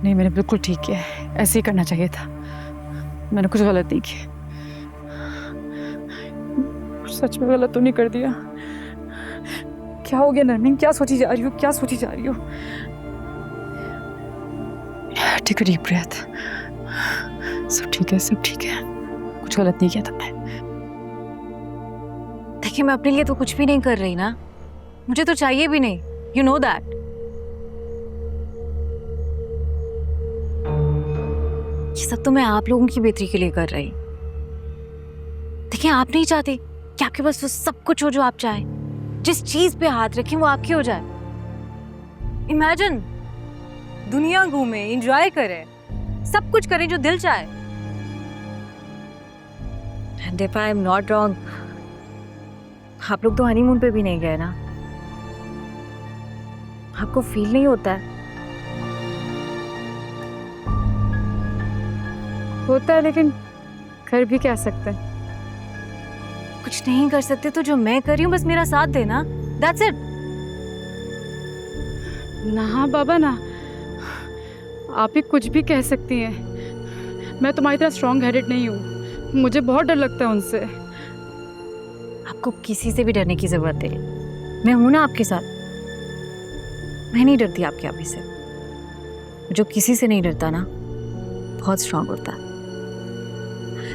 नहीं, मैंने बिल्कुल ठीक किया है, ऐसे ही करना चाहिए था। मैंने कुछ गलत नहीं किया, सच में गलत तो नहीं कर दिया। क्या हो गया नरमीन, क्या सोची जा रही हो, क्या सोची जा रही हो? ठीक है, डीप ब्रेथ। सब ठीक है, सब ठीक है, कुछ गलत नहीं किया था मैं। देखिए, मैं अपने लिए तो कुछ भी नहीं कर रही ना, मुझे तो चाहिए भी नहीं, यू नो दैट। ये सब तो मैं आप लोगों की बेहतरी के लिए कर रही। देखिए, आप नहीं चाहते कि आपके पास वो सब कुछ हो जो आप चाहे, जिस चीज पे हाथ रखें वो आपकी हो जाए। इमेजिन, दुनिया घूमे, एंजॉय करें, सब कुछ करें जो दिल चाहे। And if I am not wrong, आप लोग तो हनीमून पे भी नहीं गए ना, आपको फील नहीं होता है? होता है, लेकिन कर भी क्या सकते हैं। कुछ नहीं कर सकते तो जो मैं कर रही हूँ बस मेरा साथ देना, दैट्स इट। ना बाबा ना, आप ही कुछ भी कह सकती हैं, मैं तुम्हारी तरह स्ट्रॉन्ग हेडेड नहीं हूँ, मुझे बहुत डर लगता है उनसे। आपको किसी से भी डरने की जरूरत है, मैं हूं ना आपके साथ। मैं नहीं डरती आपके आप ही से। जो किसी से नहीं डरता ना, बहुत स्ट्रांग होता है।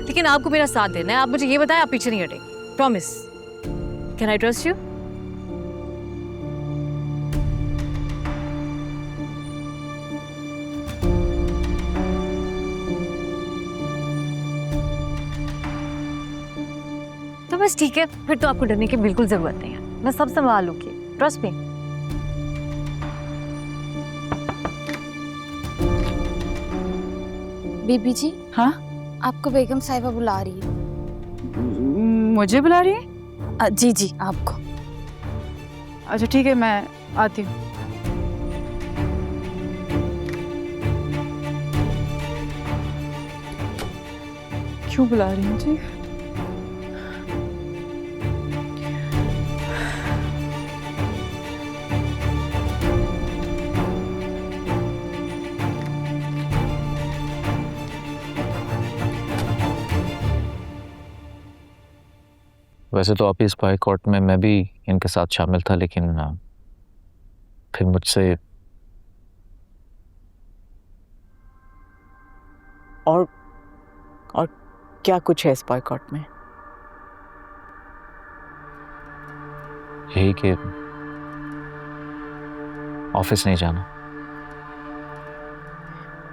लेकिन आपको मेरा साथ देना है, आप मुझे ये बताएं, आप पीछे नहीं हटेंगे, promise. Can I trust you? तो बस ठीक है, फिर तो आपको डरने की बिल्कुल जरूरत नहीं है, मैं सब संभाल लूंगी, ट्रस्ट मी। बीबी जी, हाँ, आपको बेगम साहिबा बुला रही है। मुझे बुला रही है? जी जी, आपको। अच्छा ठीक है, मैं आती हूँ। क्यों बुला रही हैं मुझे? वैसे तो आप इस स्पाई कोर्ट में मैं भी इनके साथ शामिल था, लेकिन फिर मुझसे और क्या कुछ है इस बॉयकॉट में? यही कि ऑफिस नहीं जाना।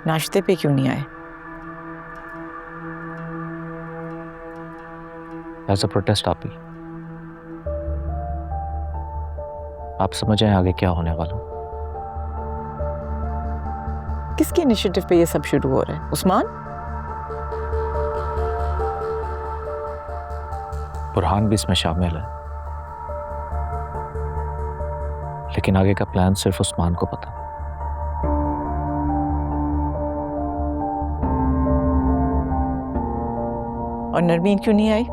नाश्ते पे क्यों नहीं आए? एज अ प्रोटेस्ट आप ही। आप समझ आए आगे क्या होने वाला। किसके इनिशिएटिव पे ये सब शुरू हो रहा है? उस्मान? बुरहान भी इसमें शामिल है, लेकिन आगे का प्लान सिर्फ उस्मान को पता। और नरमीन क्यों नहीं आई?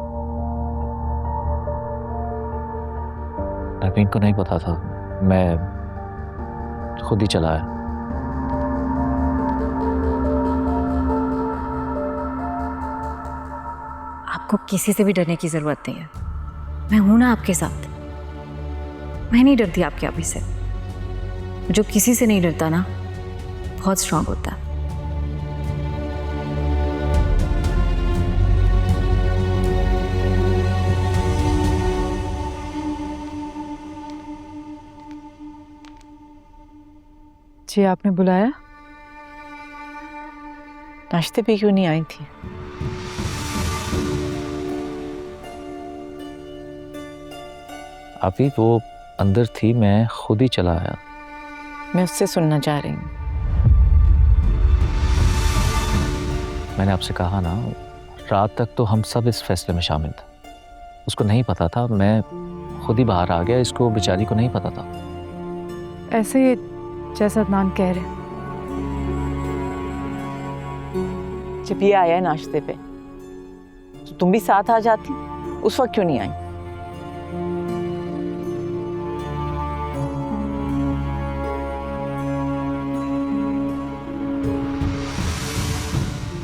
नवीन को नहीं पता था, मैं खुद ही चला आया। आपको किसी से भी डरने की जरूरत नहीं है, मैं हूं ना आपके साथ। मैं नहीं डरती आपके आप ही से। जो किसी से नहीं डरता ना, बहुत स्ट्रांग होता है। जी, आपने बुलाया? नाश्ते पे क्यों नहीं आई थी? अभी वो अंदर थी, मैं खुद ही चला आया। मैं उससे सुनना चाह रही हूँ। मैंने आपसे कहा ना, रात तक तो हम सब इस फैसले में शामिल थे। उसको नहीं पता था, मैं खुद ही बाहर आ गया। इसको बेचारी को नहीं पता था। ऐसे ही जैसा अदनान कह रहे हैं। जब ये आया है नाश्ते पे, तो तुम भी साथ आ जाती। उस वक्त क्यों नहीं आई?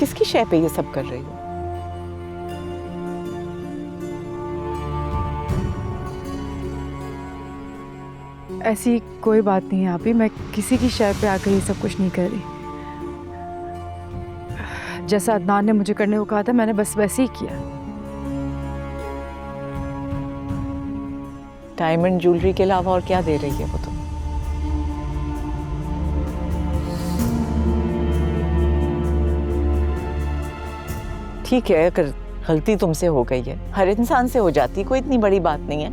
किसकी शय पे ये सब कर रही हो? ऐसी कोई बात नहीं है आप ही, मैं किसी की शय पे आकर ये सब कुछ नहीं कर रही। जैसा अदनान ने मुझे करने को कहा था मैंने बस वैसे ही किया। डायमंड ज्वेलरी के अलावा और क्या दे रही है वो तुम? ठीक है, अगर गलती तुमसे हो गई है, हर इंसान से हो जाती, कोई इतनी बड़ी बात नहीं है।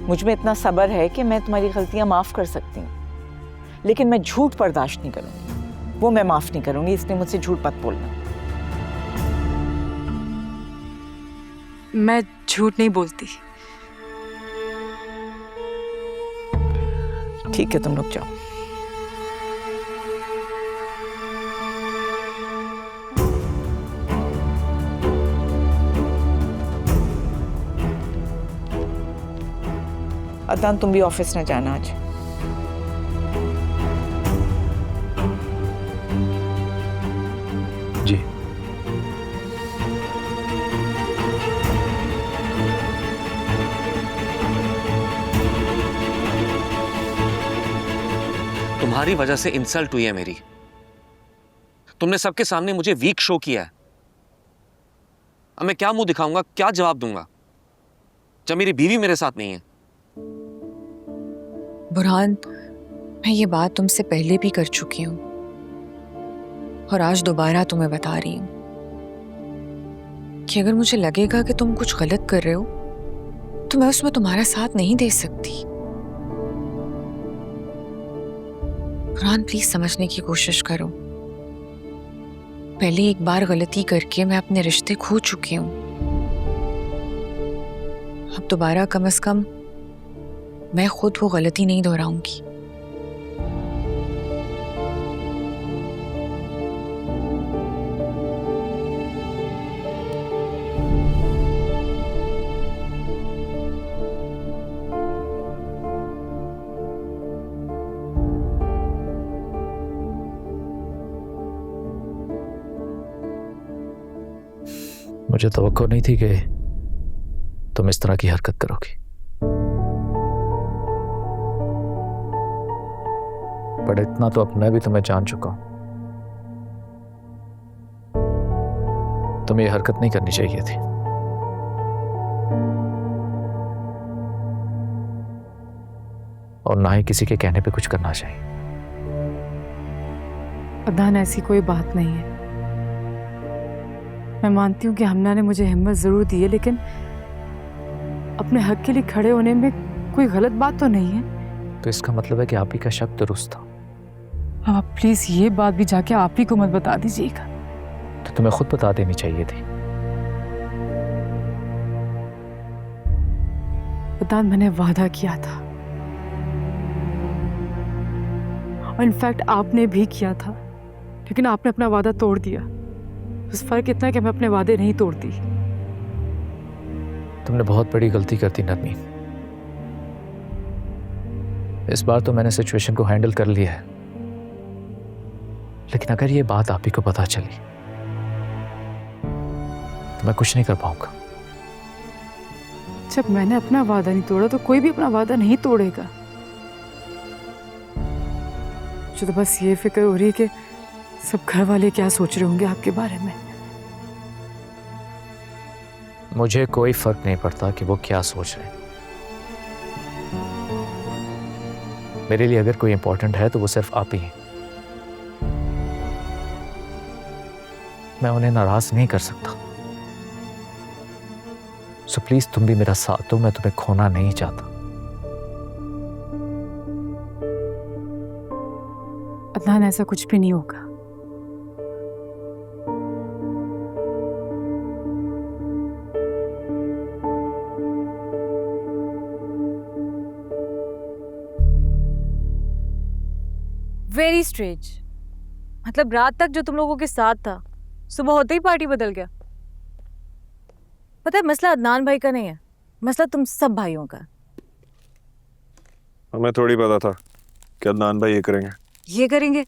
मुझ में इतना सब्र है कि मैं तुम्हारी गलतियां माफ कर सकती हूँ, लेकिन मैं झूठ बर्दाश्त नहीं करूंगी। वो मैं माफ नहीं करूंगी, इसलिए मुझसे झूठ मत बोलना। मैं झूठ नहीं बोलती। ठीक है, तुम लोग जाओ। अदनान, तुम भी ऑफिस न जाना आज। जी। तुम्हारी वजह से इंसल्ट हुई है मेरी। तुमने सबके सामने मुझे वीक शो किया है। अब मैं क्या मुंह दिखाऊंगा, क्या जवाब दूंगा जब मेरी बीवी मेरे साथ नहीं है? बुरहान, मैं ये बात तुमसे पहले भी कर चुकी हूँ और आज दोबारा तुम्हें बता रही हूँ कि अगर मुझे लगेगा कि तुम कुछ गलत कर रहे हो तो मैं उसमें तुम्हारा साथ नहीं दे सकती। बुरहान, प्लीज समझने की कोशिश करो। पहले एक बार गलती करके मैं अपने रिश्ते खो चुकी हूँ। अब दोबारा कम से कम मैं खुद वो गलती नहीं दोहराऊंगी। मुझे तवक्को नहीं थी कि तुम इस तरह की हरकत करोगी, पर इतना तो अब मैं भी तुम्हें जान चुका हूं। तुम्हें यह हरकत नहीं करनी चाहिए थी। और ना ही किसी के कहने पे कुछ करना चाहिए। अदनान, ऐसी कोई बात नहीं है। मैं मानती हूँ कि हमना ने मुझे हिम्मत जरूर दी है, लेकिन अपने हक के लिए खड़े होने में कोई गलत बात तो नहीं है। तो इसका मतलब है कि आप ही का शक दुरुस्त था। अब आप प्लीज ये बात भी जाके आप ही को मत बता दीजिएगा। तो तुम्हें खुद बता देनी चाहिए थी। अदनान, मैंने वादा किया था और इनफैक्ट आपने भी किया था, लेकिन आपने अपना वादा तोड़ दिया। बस फर्क इतना है कि मैं अपने वादे नहीं तोड़ती। तुमने बहुत बड़ी गलती कर दी नरमी। इस बार तो मैंने सिचुएशन को हैंडल कर लिया है, लेकिन अगर ये बात आप ही को पता चली तो मैं कुछ नहीं कर पाऊंगा। जब मैंने अपना वादा नहीं तोड़ा तो कोई भी अपना वादा नहीं तोड़ेगा। मुझे तो बस ये फिक्र हो रही है कि सब घर वाले क्या सोच रहे होंगे आपके बारे में। मुझे कोई फर्क नहीं पड़ता कि वो क्या सोच रहे हैं। मेरे लिए अगर कोई इंपॉर्टेंट है तो वो सिर्फ आप ही हैं। मैं उन्हें नाराज नहीं कर सकता। सो प्लीज तुम भी मेरा साथ दो, मैं तुम्हें खोना नहीं चाहता। अदनान, ऐसा कुछ भी नहीं होगा। Very strange. मतलब रात तक जो तुम लोगों के साथ था, सुबह होते ही पार्टी बदल गया। पता है, मसला अदनान भाई का नहीं है, मसला तुम सब भाइयों का। हमें थोड़ी पता था कि अदनान भाई ये करेंगे। ये करेंगे?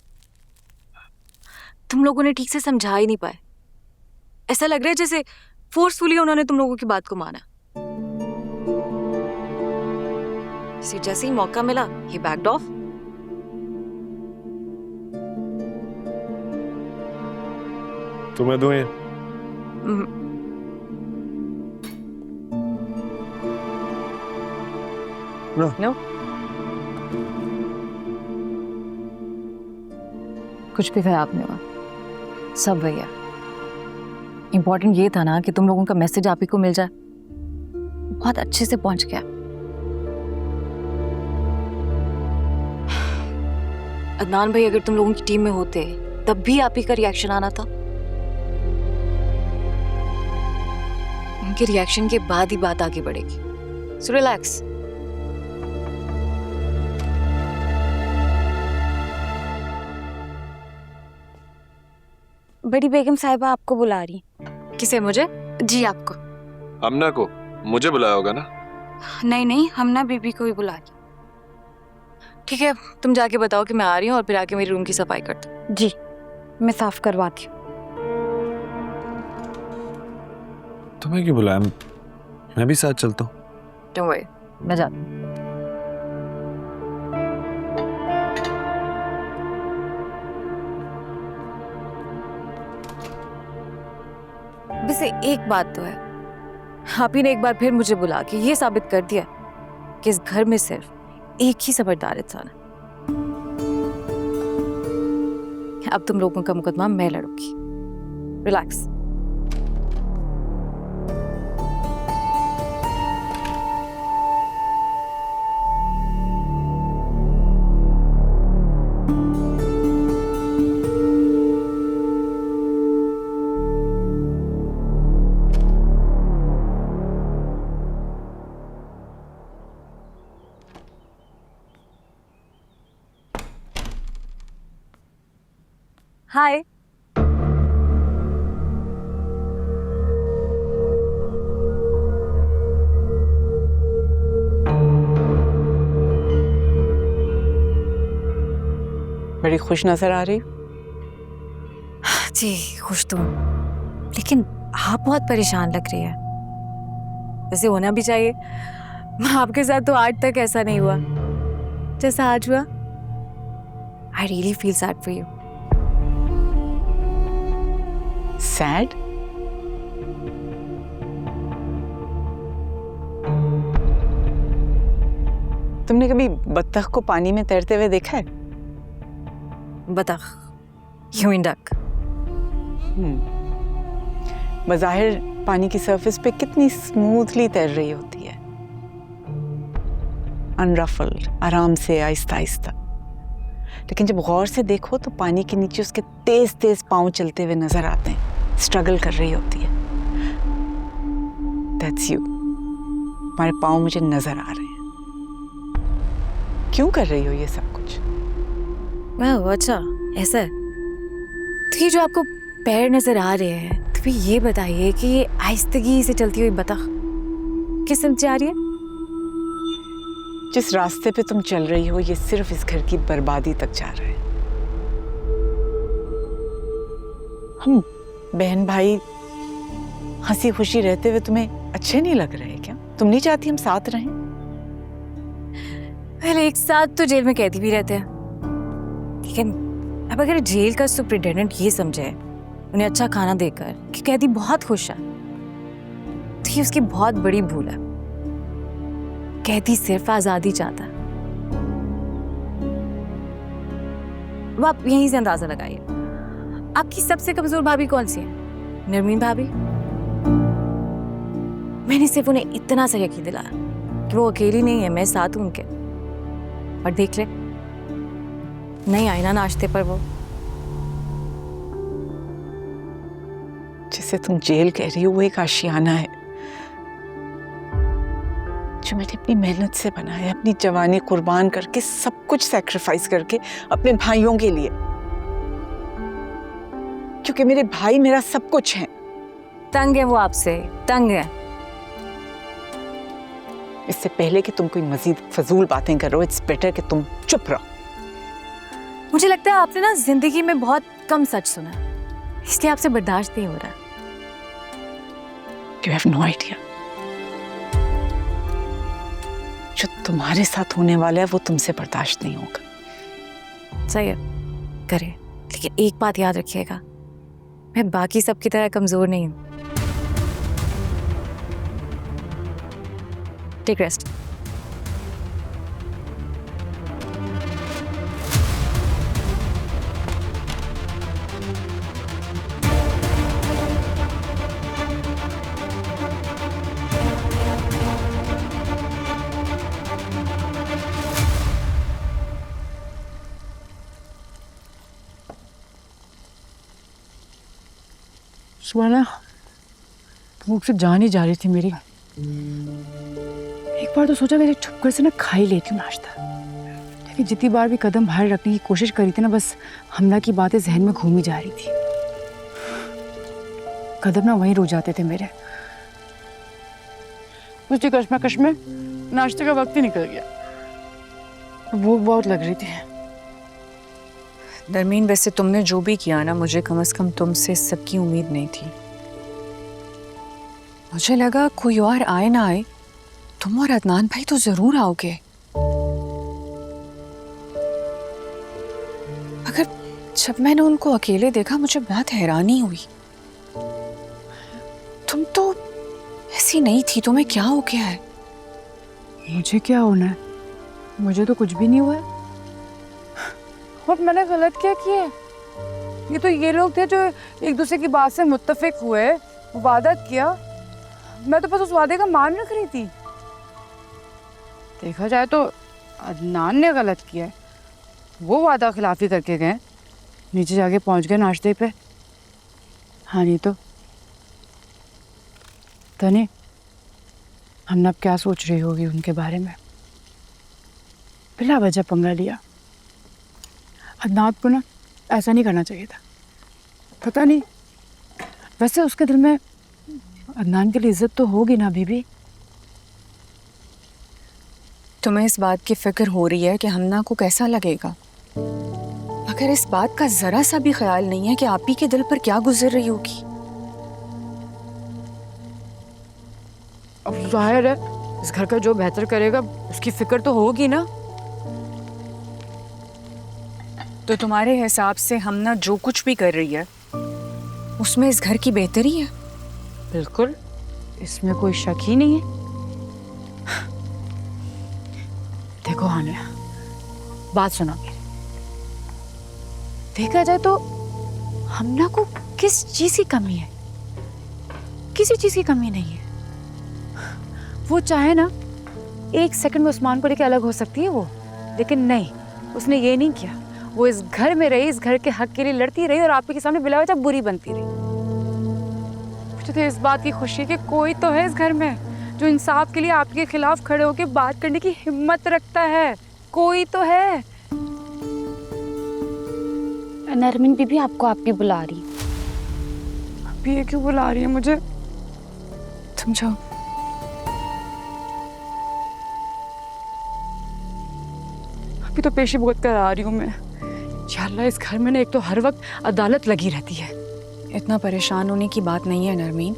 तुम लोगों ने ठीक से समझा ही नहीं पाए। ऐसा लग रहा है जैसे फोर्सफुली उन्होंने तुम लोगों की बात को माना। जैसे ही मौका मिला ही बैक्ड ऑफ। तुम्हें दूं ये? नो कुछ भी कहा आपने वहाँ, सब भैया। इम्पोर्टेंट ये था ना कि तुम लोगों का मैसेज आप ही को मिल जाए। बहुत अच्छे से पहुंच गया। अदनान भाई अगर तुम लोगों की टीम में होते तब भी आप ही का रिएक्शन आना था। उनके रिएक्शन के बाद ही बात आगे बढ़ेगी। So relax. बड़ी बेगम साहिबा आपको बुला रही। किसे? मुझे? जी आपको। हमना को मुझे बुलाया होगा ना? नहीं नहीं, हमना बीबी को ही बुला रही। ठीक है, तुम जाके बताओ कि मैं आ रही हूँ और फिर आके मेरे रूम की सफाई कर दो। जी मैं साफ करवाती हूँ। तुम्हें क्यों बुलाया? मैं भी साथ चलता हूँ। डोंट वरी, मैं जाती हूँ। वैसे एक बात तो है, आप ही ने एक बार फिर मुझे बुला के ये साबित कर दिया कि इस घर में सिर्फ एक ही समझदार इंसान है। अब तुम लोगों का मुकदमा मैं लड़ूंगी। रिलैक्स। हाय। बड़ी खुश नजर आ रही हो। जी खुश तो हूं, लेकिन आप बहुत परेशान लग रही है। वैसे होना भी चाहिए। आपके साथ तो आज तक ऐसा नहीं हुआ जैसा आज हुआ। I really feel sad for you. Sad? तुमने कभी बत्तख को पानी में तैरते हुए देखा है? बतख, ह्यूमन डक। बज़ाहिर पानी की सरफेस पे कितनी स्मूथली तैर रही होती है, अनरफल्ड, आराम से, आहिस्ता आहिस्ता। लेकिन जब गौर से देखो तो पानी के नीचे उसके तेज तेज पांव चलते हुए नजर आते हैं, स्ट्रगल कर रही होती है। That's you. तुम्हारे पांव मुझे नजर आ रहे हैं। क्यों कर रही हो ये सब कुछ? अच्छा ऐसा है। तो ये जो आपको पैर नजर आ रहे हैं, तो फिर ये बताइए कि ये आहिस्तगी से चलती हुई बतख किस तरफ जा रही है? जिस रास्ते पे तुम चल रही हो ये सिर्फ इस घर की बर्बादी तक जा रहा है। हम बहन भाई हंसी खुशी रहते हुए तुम्हें अच्छे नहीं लग रहे क्या? तुम नहीं चाहती हम साथ रहें? पहले एक साथ तो जेल में कैदी भी रहते हैं, लेकिन अब अगर जेल का सुपरिटेंडेंट ये समझे उन्हें अच्छा खाना देकर कि कैदी बहुत खुश है, तो ये उसकी बहुत बड़ी भूल है। कैदी सिर्फ आजादी चाहता है। अब आप यहीं से अंदाजा लगाइए, आपकी सबसे कमजोर भाभी कौन सी है? नरमीन भाभी। मैंने सिर्फ उन्हें इतना सा यकीन दिलाया कि वो अकेली नहीं है, मैं साथ हूं उनके। और देख ले, नहीं आई ना नाश्ते पर वो। जिसे तुम जेल कह रही हो वो एक आशियाना है जो मैंने अपनी मेहनत से बनाया, अपनी जवानी कुर्बान करके, सब कुछ सैक्रिफाइस करके अपने भाइयों के लिए, क्योंकि मेरे भाई मेरा सब कुछ है। तंग है वो आपसे, तंग है। इससे पहले कि तुम कोई मजीद फजूल बातें करो, इट्स बेटर कि तुम चुप रहो। मुझे लगता है आपने ना जिंदगी में बहुत कम सच सुना, इसलिए आपसे बर्दाश्त नहीं हो रहा। You have no idea. जो तुम्हारे साथ होने वाला है वो तुमसे बर्दाश्त नहीं होगा। सही है, करे, लेकिन एक बात याद रखिएगा, मैं बाकी सबकी तरह कमजोर नहीं हूँ। Take rest. सुहाना, मुझसे जान ही जा रही थी मेरी। एक बार तो सोचा मैं छुप कर से ना खा ही लेती हूँ नाश्ता, लेकिन जितनी बार भी कदम बाहर रखने की कोशिश करी थी ना, बस हमला की बातें जहन में घूमी जा रही थी। कदम ना वहीं रुक जाते थे मेरे। उसकी कश्मकश में नाश्ते का वक्त ही निकल गया। भूख बहुत लग रही थी। नरमीन, वैसे तुमने जो भी किया ना, मुझे कम से कम तुमसे इस सब की उम्मीद नहीं थी। मुझे लगा कोई और आए ना आए, तुम और अदनान भाई तो जरूर आओगे। मगर जब मैंने उनको अकेले देखा मुझे बहुत हैरानी हुई। तुम तो ऐसी नहीं थी, तुम्हें क्या हो गया है? मुझे क्या होना है? मुझे तो कुछ भी नहीं हुआ है। और मैंने गलत क्या किया? ये तो ये लोग थे जो एक दूसरे की बात से मुत्तफिक हुए, वादा किया। मैं तो बस उस वादे का मान रख रही थी। देखा जाए तो अदनान ने गलत किया है। वो वादा खिलाफी करके गए, नीचे जाके पहुंच गए नाश्ते पे। हाँ नहीं तो तनी, हमने अब क्या सोच रही होगी उनके बारे में? बिला वजह पंगा लिया। अदनान को ना ऐसा नहीं करना चाहिए था। पता नहीं, वैसे उसके दिल में अदनान के लिए इज्जत तो होगी ना बीबी। तुम्हें इस बात की फिक्र हो रही है कि हमना को कैसा लगेगा, मगर इस बात का जरा सा भी ख्याल नहीं है कि आप ही के दिल पर क्या गुजर रही होगी। अब जाहिर है इस घर का जो बेहतर करेगा उसकी फिक्र तो होगी ना। तो तुम्हारे हिसाब से हमना जो कुछ भी कर रही है उसमें इस घर की बेहतरी है? बिल्कुल, इसमें कोई शक ही नहीं है। देखो हानिया, बात सुनो मेरी। देखा जाए तो हमना को किस चीज की कमी है? किसी चीज की कमी नहीं है। वो चाहे ना एक सेकंड में उस्मान को लेकर अलग हो सकती है वो, लेकिन नहीं, उसने ये नहीं किया। वो इस घर में रही, इस घर के हक के लिए लड़ती रही और आप ही के सामने बिला वजह बुरी बनती रही। मुझे तो इस बात की खुशी है कि कोई तो है इस घर में जो इंसाफ के लिए आपके खिलाफ खड़े होकर बात करने की हिम्मत रखता है। कोई तो है। नरमीन बीबी आपको आपकी बुला रही। अभी ये क्यों बुला रही है मुझे? तुम जाओ। अभी तो पेशी भुगत कर आ रही हूँ मैं। या अल्लाह, इस घर में ना एक तो हर वक्त अदालत लगी रहती है। इतना परेशान होने की बात नहीं है नरमीन,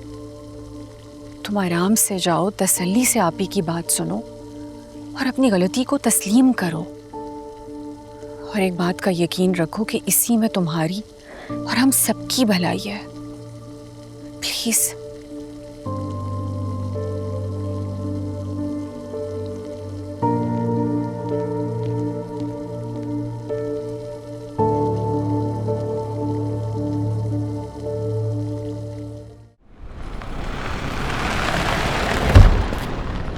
तुम आराम से जाओ, तसल्ली से आप ही की बात सुनो और अपनी गलती को तस्लीम करो। और एक बात का यकीन रखो कि इसी में तुम्हारी और हम सबकी भलाई है। प्लीज।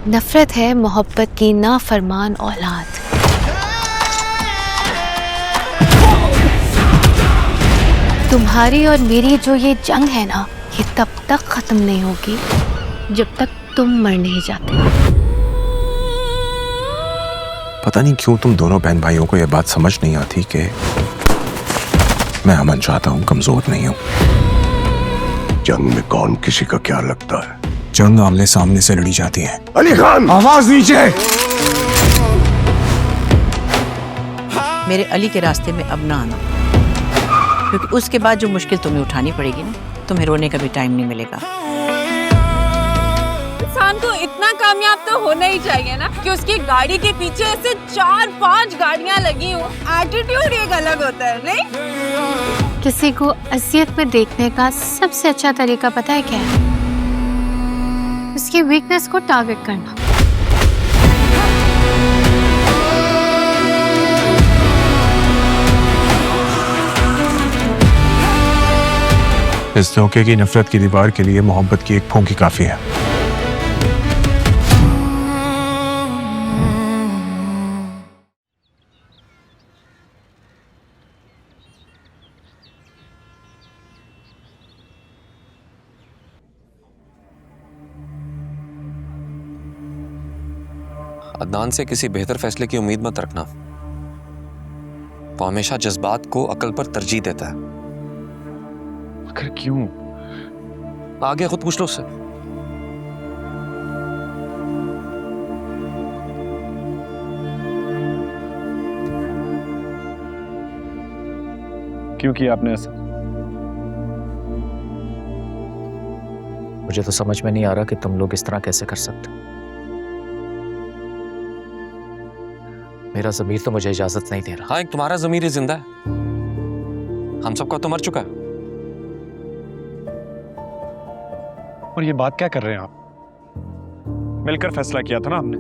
नफरत है मोहब्बत की नाफरमान औलाद। तुम्हारी और मेरी जो ये जंग है ना, ये तब तक खत्म नहीं होगी जब तक तुम मर नहीं जाते। पता नहीं क्यों तुम दोनों बहन भाइयों को यह बात समझ नहीं आती कि मैं अमन चाहता हूँ, कमजोर नहीं हूँ। जंग में कौन किसी का क्या लगता है? जंग आमने सामने से लड़ी जाती है। अली खान, आवाज नीचे। मेरे अली के रास्ते में अब ना आना, क्योंकि उसके बाद जो मुश्किल तुम्हें उठानी पड़ेगी ना, तुम्हें रोने का भी टाइम नहीं मिलेगा। इंसान तो इतना कामयाब तो होना ही चाहिए ना कि उसकी गाड़ी के पीछे ऐसे 4-5 गाड़ियां लगी हो। एटीट्यूड एक अलग होता है, नहीं? किसी को असलियत में देखने का सबसे अच्छा तरीका पता है क्या है? उसकी वीकनेस को टारगेट करना। इस धोखे की नफरत की दीवार के लिए मोहब्बत की एक फूंकी काफी है। अदनान से किसी बेहतर फैसले की उम्मीद मत रखना। वो हमेशा जज्बात को अकल पर तरजीह देता है। आखिर क्यों? आगे खुद पूछ लो उससे। क्यों किया आपने ऐसा? मुझे तो समझ में नहीं आ रहा कि तुम लोग इस तरह कैसे कर सकते हो। मेरा ज़मीर तो मुझे इजाजत नहीं दे रहा। हाँ, एक तुम्हारा ज़मीर ही जिंदा है, हम सबका तो मर चुका है। और ये बात क्या कर रहे हैं आप? मिलकर फैसला किया था ना हमने।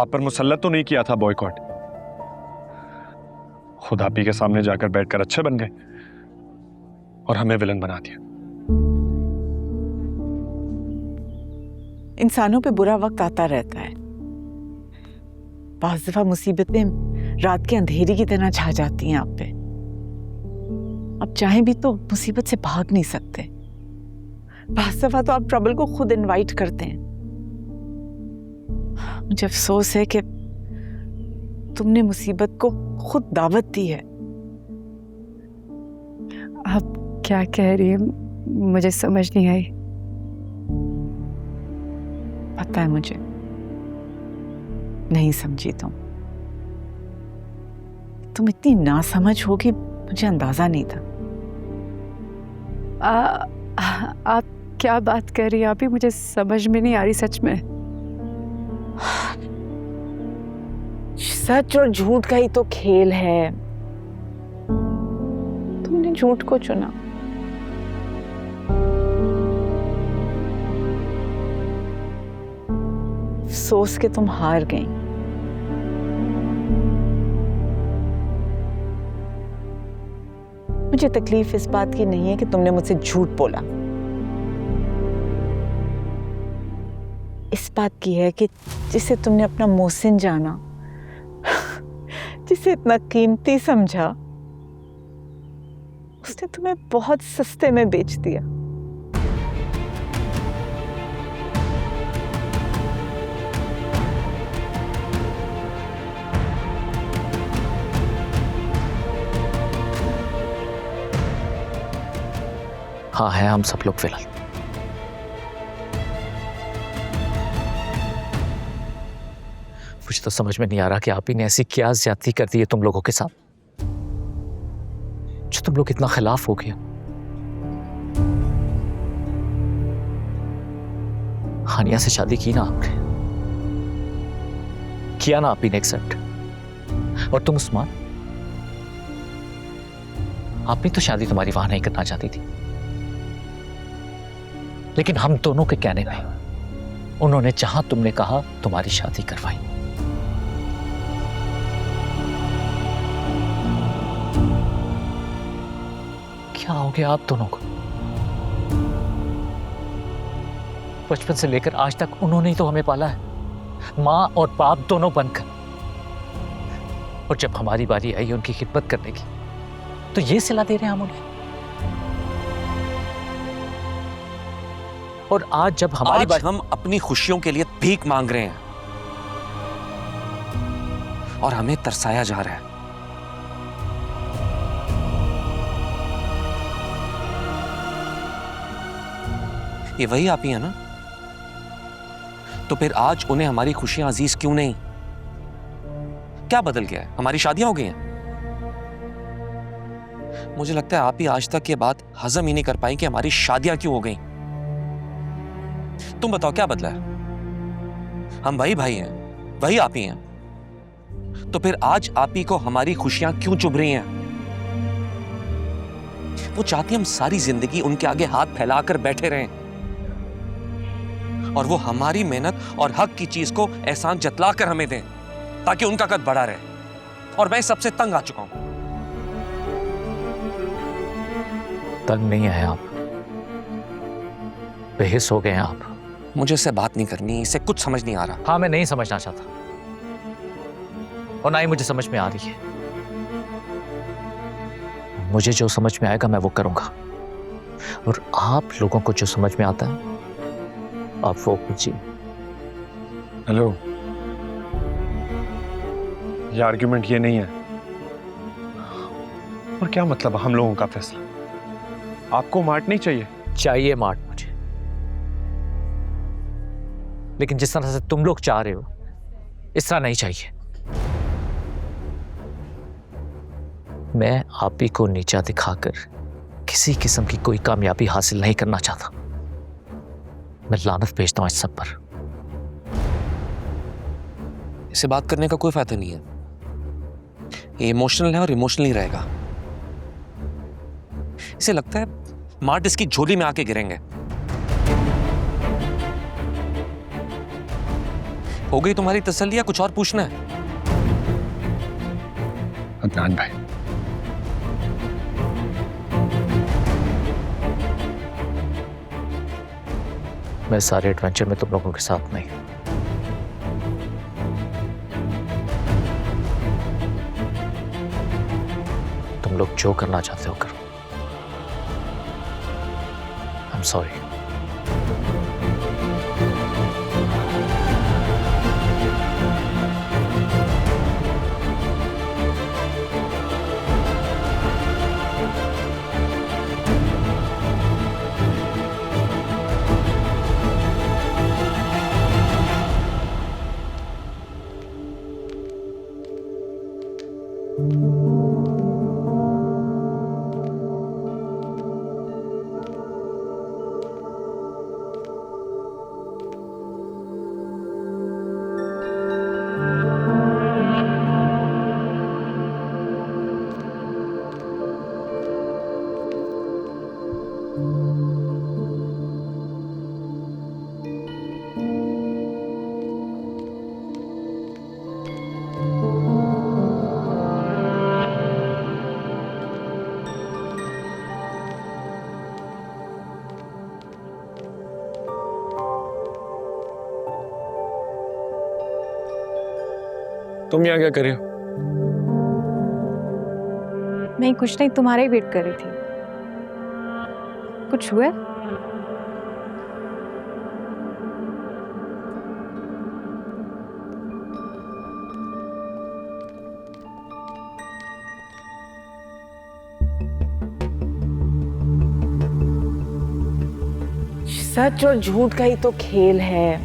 आप पर मुसल्लत तो नहीं किया था बॉयकॉट। खुद आप ही के सामने जाकर बैठकर अच्छे बन गए और हमें विलन बना दिया। इंसानों पे बुरा वक्त आता रहता है। बाज़ दफा मुसीबतें रात के अंधेरी की तरह छा जाती हैं आप पे। आप चाहें भी तो मुसीबत से भाग नहीं सकते। बाज़ दफा तो आप ट्रबल को खुद इनवाइट करते हैं। मुझे अफसोस है कि तुमने मुसीबत को खुद दावत दी है। आप क्या कह रही हैं? मुझे समझ नहीं आई। पता है मुझे, नहीं समझी तुम इतनी नासमझ होगी, मुझे अंदाजा नहीं था। आप क्या बात कर रही हैं? आप ही मुझे समझ में नहीं आ रही सच में। सच और झूठ का ही तो खेल है। तुमने झूठ को चुना। अफसोस के तुम हार गई। मुझे तकलीफ इस बात की नहीं है कि तुमने मुझसे झूठ बोला। इस बात की है कि जिसे तुमने अपना मोहसिन जाना, जिसे इतना कीमती समझा, उसने तुम्हें बहुत सस्ते में बेच दिया। हाँ, है हम सब लोग विलन। मुझे तो समझ में नहीं आ रहा कि आप ही ने ऐसी क्या ज्यादती कर दी है तुम लोगों के साथ, जो तुम लोग इतना खिलाफ हो गया। हानिया से शादी की ना आपने, किया ना आप ही ने एक्सेप्ट। और तुम उस्मान, आप भी तो शादी तुम्हारी वहां नहीं करना चाहती थी, लेकिन हम दोनों के कहने पे उन्होंने जहां तुमने कहा तुम्हारी शादी करवाई। क्या हो गया आप दोनों को? बचपन से लेकर आज तक उन्होंने ही तो हमें पाला है, माँ और बाप दोनों बनकर। और जब हमारी बारी आई उनकी खिदमत करने की, तो ये सिला दे रहे हैं हम उन्हें। और आज जब हमारी आज हम अपनी खुशियों के लिए भीख मांग रहे हैं और हमें तरसाया जा रहा है। ये वही आप ही है ना? तो फिर आज उन्हें हमारी खुशियां अजीज क्यों नहीं? क्या बदल गया है? हमारी शादियां हो गई हैं। मुझे लगता है आप ही आज तक ये बात हजम ही नहीं कर पाई कि हमारी शादियां क्यों हो गई। तुम बताओ क्या बदला है? हम भाई भाई हैं, वही आप ही हैं। तो फिर आज आप ही को हमारी खुशियां क्यों चुभ रही हैं? वो चाहती हम सारी जिंदगी उनके आगे हाथ फैलाकर बैठे रहें और वो हमारी मेहनत और हक की चीज को एहसान जतलाकर हमें दें ताकि उनका कद बढ़ा रहे। और मैं सबसे तंग आ चुका हूं। तंग नहीं है आप, बेहिस हो गए हैं आप। मुझे इससे बात नहीं करनी, इससे कुछ समझ नहीं आ रहा। हाँ, मैं नहीं समझना चाहता और ना ही मुझे समझ में आ रही है। मुझे जो समझ में आएगा मैं वो करूंगा और आप लोगों को जो समझ में आता है आप वो कीजिए। हेलो, ये आर्ग्यूमेंट ये नहीं है। और क्या मतलब हम लोगों का फैसला? आपको मार्ट नहीं चाहिए? चाहिए मार्ट मुझे, लेकिन जिस तरह से तुम लोग चाह रहे हो इस तरह नहीं चाहिए। मैं आप ही को नीचा दिखाकर किसी किस्म की कोई कामयाबी हासिल नहीं करना चाहता। मैं लानत भेजता हूं इस सब पर। इसे बात करने का कोई फायदा नहीं है। ये इमोशनल है और इमोशनली रहेगा। इसे लगता है मार्ट इसकी झोली में आके गिरेंगे। हो गई तुम्हारी तसल्ली या कुछ और पूछना है? अदनान भाई, मैं सारे एडवेंचर में तुम लोगों के साथ नहीं। तुम लोग जो करना चाहते हो करो। I am sorry. तुम यहाँ क्या कर रहे हो? नहीं, कुछ नहीं, तुम्हारा ही वेट कर रही थी। कुछ हुआ? सच और झूठ का ही तो खेल है।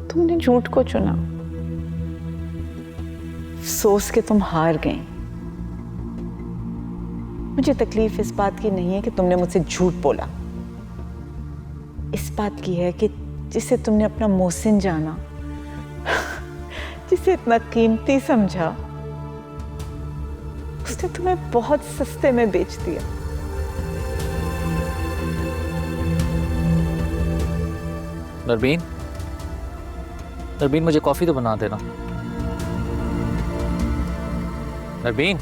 तुमने झूठ को चुना, अफसोस के तुम हार गए। मुझे तकलीफ इस बात की नहीं है कि तुमने मुझसे झूठ बोला, इस बात की है कि जिसे तुमने अपना मोहसिन जाना, जिसे इतना कीमती समझा, उसने तुम्हें बहुत सस्ते में बेच दिया। नरबीन, नरबीन मुझे कॉफी तो बना देना। नरबीन,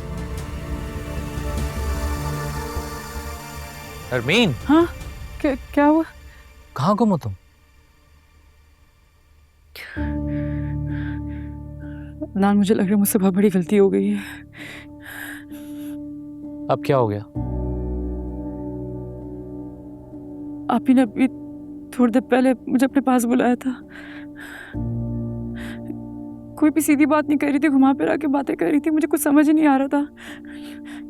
नरबीन। हाँ, क्या हुआ? कहाँ गुम हो तुम? नान, मुझे लग रहा है मुझसे बहुत बड़ी गलती हो गई है। अब क्या हो गया? आप ही ने अभी थोड़ी देर पहले मुझे अपने पास बुलाया था। कोई भी सीधी बात नहीं कर रही थी, घुमा फिरा के बातें कर रही थी। मुझे कुछ समझ ही नहीं आ रहा था,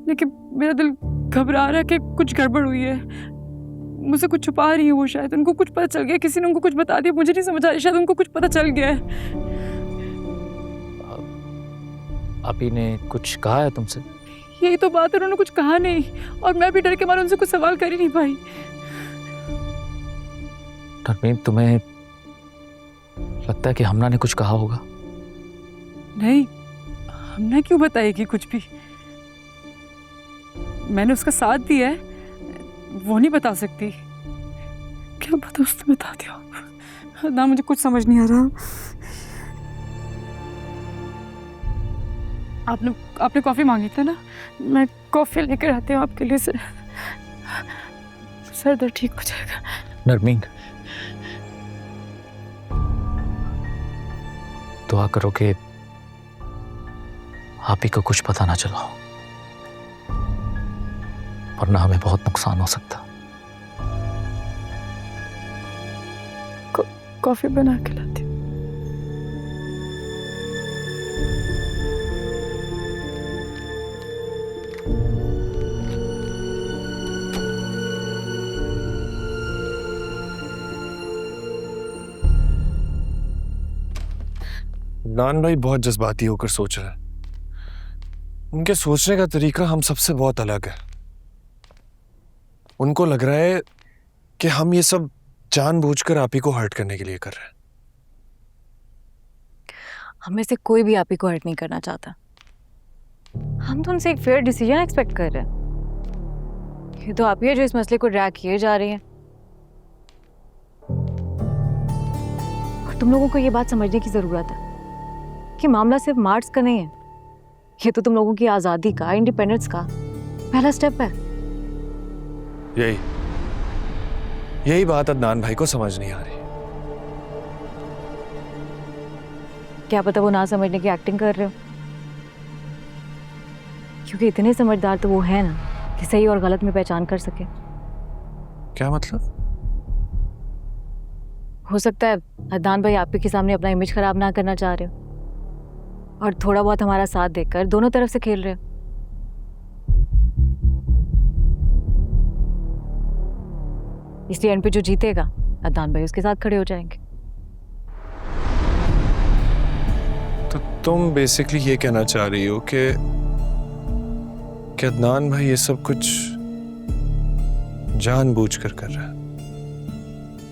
लेकिन मेरा दिल घबरा रहा है कि कुछ गड़बड़ हुई है। मुझसे कुछ छुपा रही है वो। शायद उनको कुछ पता चल गया, किसी ने उनको कुछ बता दिया, मुझे नहीं समझ आ रही। शायद उनको कुछ पता चल गया है। आपी ने कुछ कहा है तुमसे? यही तो बात है, उन्होंने कुछ कहा नहीं और मैं भी डर के मारे उनसे कुछ सवाल कर ही नहीं पाई। नरमीन, तुम्हें लगता है कि हमना ने कुछ कहा होगा? नहीं, हमने क्यों बताएगी कुछ भी? मैंने उसका साथ दिया है, वो नहीं बता सकती। क्या पता उसने बता दिया ना, मुझे कुछ समझ नहीं आ रहा। आपने कॉफी मांगी थी ना, मैं कॉफी लेकर आती हूँ आपके लिए। सर दर्द ठीक हो जाएगा। नरमीन, दुआ करो कि आप ही को कुछ पता ना चला हो, वरना हमें बहुत नुकसान हो सकता। कॉफी बना के लाती हूँ। नान भाई बहुत जज्बाती होकर सोच रहे हैं। उनके सोचने का तरीका हम सबसे बहुत अलग है। उनको लग रहा है कि हम ये सब जानबूझकर आप ही को हर्ट करने के लिए कर रहे हैं। हमें से कोई भी आप ही को हर्ट नहीं करना चाहता। हम तो उनसे एक फेयर डिसीजन एक्सपेक्ट कर रहे हैं। ये तो आप ही है जो इस मसले को ड्रैग किए जा रही हैं। और तुम लोगों को ये बात समझने की जरूरत है कि मामला सिर्फ मार्क्स का नहीं है। ये तो तुम लोगों की आजादी का, इंडिपेंडेंस का पहला स्टेप है। यही बात अदनान भाई को समझ नहीं आ रही। क्या पता वो ना समझने की एक्टिंग कर रहे हो, क्योंकि इतने समझदार तो वो है ना कि सही और गलत में पहचान कर सके। क्या मतलब? हो सकता है अदनान भाई आप ही के सामने अपना इमेज खराब ना करना चाह रहे हो और थोड़ा बहुत हमारा साथ देकर दोनों तरफ से खेल रहे हो। इसलिए एंड पे जो जीतेगा अदनान भाई उसके साथ खड़े हो जाएंगे। तो तुम बेसिकली ये कहना चाह रही हो कि अदनान भाई ये सब कुछ जानबूझकर कर रहा है?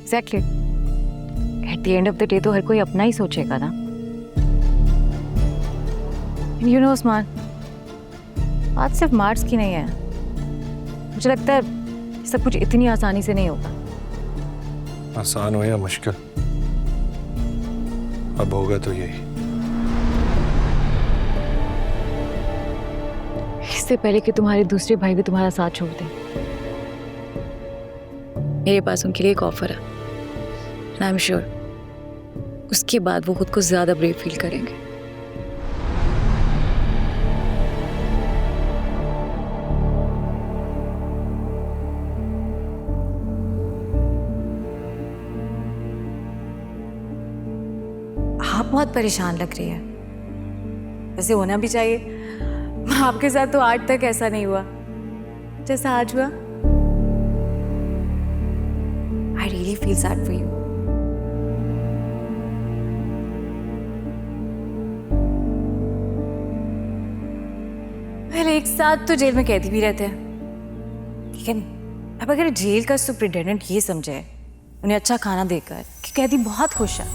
Exactly. At the end of the day तो हर कोई अपना ही सोचेगा ना। यू नो उस्मान, बात सिर्फ मार्क्स की नहीं है। मुझे लगता है सब कुछ इतनी आसानी से नहीं होगा। आसान हो या मुश्किल, अब होगा तो यही। इससे पहले कि तुम्हारे दूसरे भाई भी तुम्हारा साथ छोड़ दें, मेरे पास उनके लिए एक ऑफर है। एंड आई एम श्योर उसके बाद वो खुद को ज्यादा ब्रेव फील करेंगे। आप बहुत परेशान लग रही है। वैसे होना भी चाहिए। आपके साथ तो आज तक ऐसा नहीं हुआ जैसा आज हुआ। I really feel sad for you. पहले एक साथ तो जेल में कैदी भी रहते हैं, लेकिन अब अगर जेल का सुपरिटेंडेंट ये समझे उन्हें अच्छा खाना देकर कि कैदी बहुत खुश है,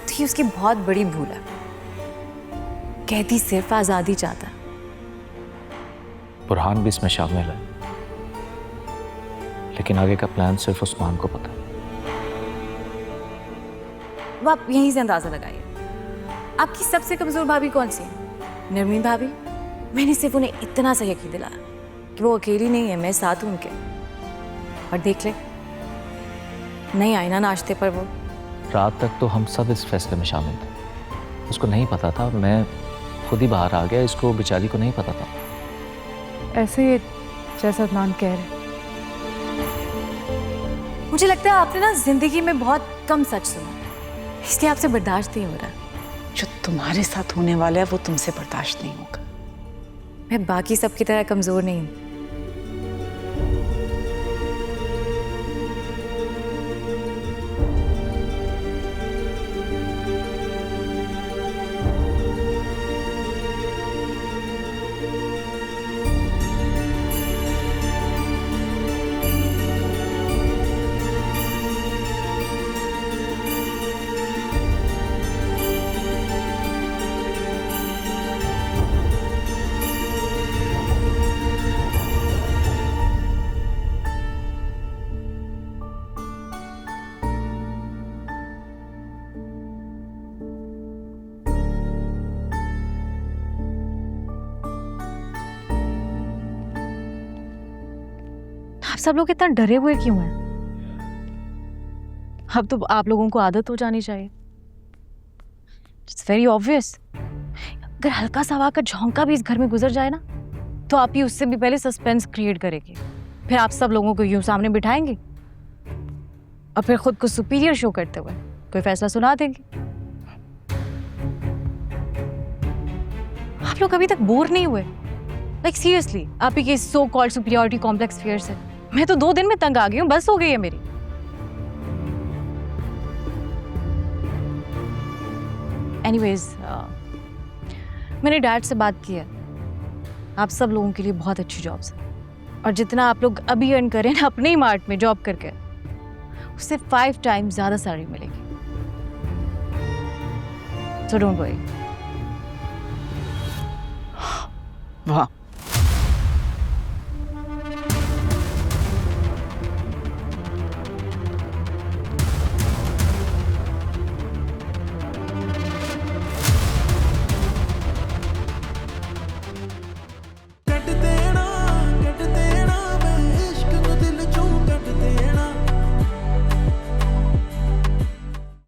तो ये उसकी बहुत बड़ी भूल है। कैदी सिर्फ आजादी चाहता है। बुरहान भी इसमें शामिल है, लेकिन आगे का प्लान सिर्फ उस्मान को पता है। अब आप यहीं से अंदाजा लगाइए, आपकी सबसे कमजोर भाभी कौन सी है? नरमीन भाभी। मैंने सिर्फ उन्हें इतना सा यकीन दिलाया कि वो अकेली नहीं है, मैं साथ हूं उनके। और देख ले, नहीं आई ना नाश्ते पर वो। रात तक तो हम सब इस फैसले में शामिल थे। उसको नहीं पता था, मैं खुद ही बाहर आ गया। इसको बेचारी को नहीं पता था। ऐसे ही जैसा अदनान कह रहे। मुझे लगता है आपने ना जिंदगी में बहुत कम सच सुना, इसलिए आपसे बर्दाश्त नहीं हो रहा। जो तुम्हारे साथ होने वाला है वो तुमसे बर्दाश्त नहीं होगा। मैं बाकी सबकी तरह कमजोर नहीं हूँ। आप सब लोग इतना डरे हुए क्यों हैं? अब तो आप लोगों को आदत हो जानी चाहिए। It's very obvious. अगर हल्का सा हवा का झोंका भी इस घर में गुजर जाए ना, तो आप ही उससे भी पहले सस्पेंस क्रिएट करेगी। फिर आप सब लोगों को यूं सामने बिठाएंगे और फिर खुद को सुपीरियर शो करते हुए कोई फैसला सुना देंगे। आप लोग अभी तक बोर नहीं हुए? लाइक सीरियसली, आप ही के so called superiority complex fear से मैं तो 2 दिन में तंग आ गई हूँ, बस हो गई है मेरी। एनीवेज, मैंने डैड से बात की है। आप सब लोगों के लिए बहुत अच्छी जॉब्स है, और जितना आप लोग अभी अर्न करें ना अपने ही मार्ट में जॉब करके, उससे 5 टाइम्स ज्यादा सैलरी मिलेगी। So don't worry. वाह,